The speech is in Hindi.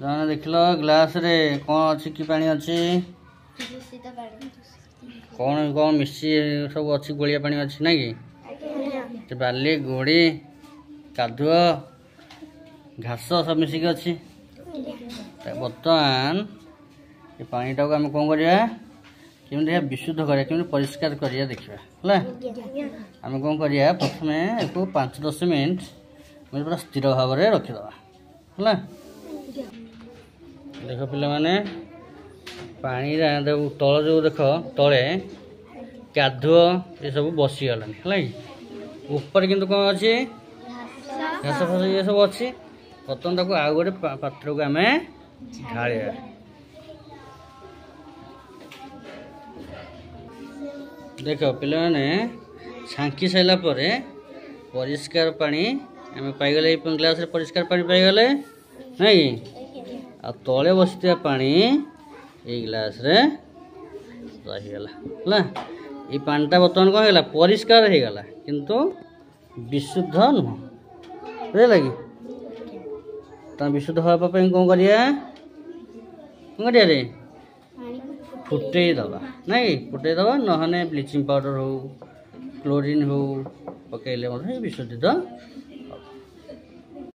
जने देख लो ग्लास रे कौन अच्छी कि पानी अच्छी कौन कौन मिसी सब अच्छी गोलिया पानी अच्छी ना कि बाली गोड़ी कादुआ घास सब मिसिक अच्छी बर्तमान ये पानी टाक आम कौन करिया केमती विशुद्ध करिया केमती परिष्कार करिया देखिबा हला आम कौन करिया प्रथमे एको 5-10 मिनिट मैं पूरा स्थिर भाव में रखिदबा हला देख पिला माने पानी तल जो देख तले कादुआ ये सब बसी गलानी है ऊपर किंतु कौन अच्छी घास फास ये सब अच्छी बर्तमान ताको आउ गोटे पात्र को आम ढालिया देख पिला माने छांकी साइला परे परिष्कार पानी आम पाइगले ग्लास रे परिष्कार पानी पाइगले नहीं आ तले बसता पानी ये ग्लास रे रहीगला है ये पानीटा बर्तमान कौन है परिष्कार हो गला किंतु विशुद्ध नुह बुझे कि तो विशुद्ध हाँपाई कौन करिया रे फुटे दबा नहीं फुटे दबा नहने ब्लीचिंग पाउडर हो क्लोरीन हो पकड़े विशुद्धित